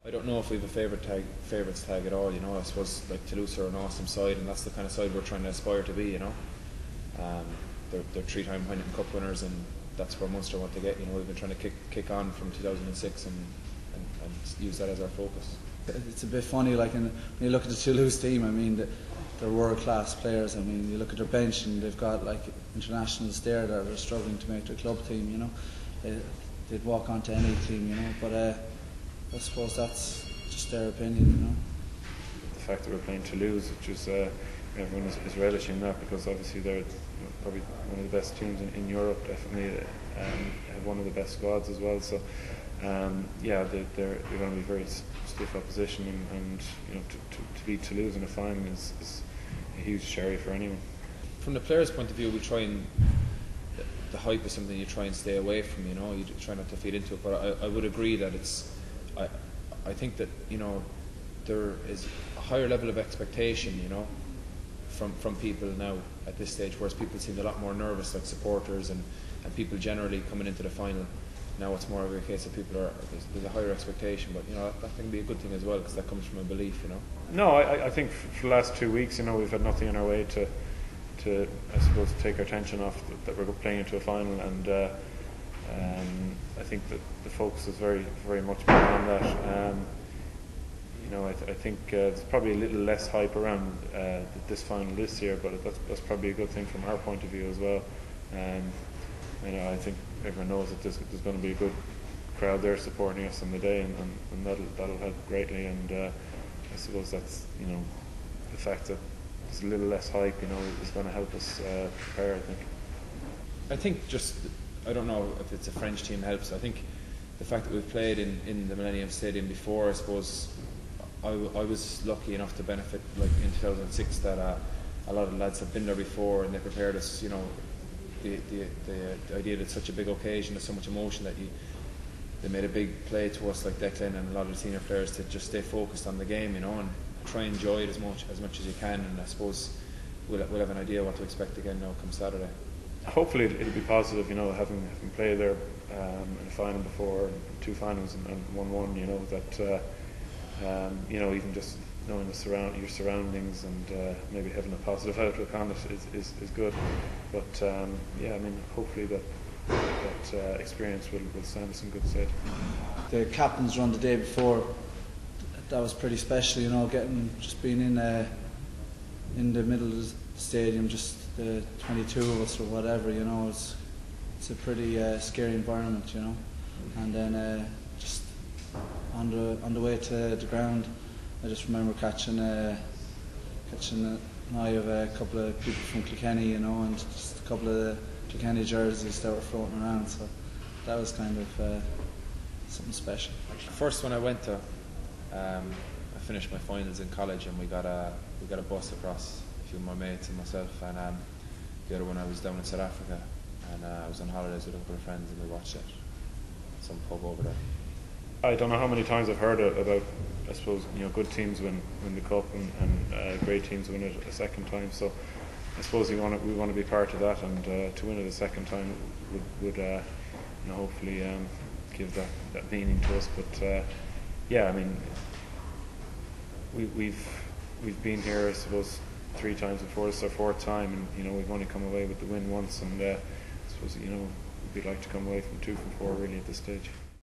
I don't know if we have a favourites tag at all. You know, I suppose like Toulouse are an awesome side, and that's the kind of side we're trying to aspire to be. You know, they're three-time Heineken Cup winners, and that's where Munster want to get. You know, we've been trying to kick on from 2006 and use that as our focus. It's a bit funny, like when you look at the Toulouse team. I mean, they're world-class players. I mean, you look at their bench, and they've got like internationals there that are struggling to make their club team. You know, they'd walk onto any team. You know, but I suppose that's just their opinion. You know, the fact that we're playing Toulouse, which is everyone is relishing that, because obviously they're probably one of the best teams in Europe. Definitely have one of the best squads as well. So yeah, they're going to be very stiff opposition, and you know, to beat Toulouse in a final is a huge cherry for anyone. From the players' point of view, we try and the hype is something you try and stay away from. You know, you try not to feed into it. But I would agree that I think that, you know, there is a higher level of expectation, you know, from people now at this stage, whereas people seem a lot more nervous, like supporters and people generally coming into the final. Now it's more of a case of people there's a higher expectation, but you know, that can be a good thing as well, because that comes from a belief, you know. No, I think for the last 2 weeks, you know, we've had nothing in our way to I suppose take our attention off that we're playing into a final, and I think that the focus is very much been on that. You know, I think there's probably a little less hype around this final this year, but that's probably a good thing from our point of view as well. You know, I think everyone knows that there's going to be a good crowd there supporting us on the day, and that'll help greatly. And I suppose that's, you know, the fact that there's a little less hype, you know, is going to help us prepare, I think. I don't know if it's a French team helps. I think the fact that we've played in the Millennium Stadium before, I suppose I was lucky enough to benefit, like in 2006, that a lot of the lads have been there before, and they prepared us. You know, the idea that it's such a big occasion, there's so much emotion, that they made a big play to us, like Declan and a lot of the senior players, to just stay focused on the game, you know, and try and enjoy it as much as you can. And I suppose we'll have an idea what to expect again now come Saturday. Hopefully it'll be positive, you know, having played there in a final before, 2 finals and 1-1, you know, that you know, even just knowing your surroundings and maybe having a positive outlook on it is good. But yeah, I mean, hopefully that experience will stand us in good stead. The captain's run the day before, that was pretty special, you know, just being in the middle of the stadium, just the 22 of us or whatever, you know, it's a pretty scary environment, you know. And then just on the way to the ground, I just remember catching an eye of a couple of people from Kilkenny, you know, and just a couple of the Kilkenny jerseys that were floating around. So that was kind of something special. First, when I went to, I finished my finals in college, and we got a bus across, a few of my mates and myself, and the other one I was down in South Africa, and I was on holidays with a couple of friends, and we watched it at some pub over there. I don't know how many times I've heard about, I suppose, you know, good teams win the cup, and great teams win it a second time. So I suppose we want to be part of that, and to win it a second time would you know, hopefully give that meaning to us. But yeah, I mean, we've been here, I suppose, 3 times before. This is our 4th time, and you know, we've only come away with the win once, and I suppose, you know, we'd like to come away from 2 from 4 really at this stage.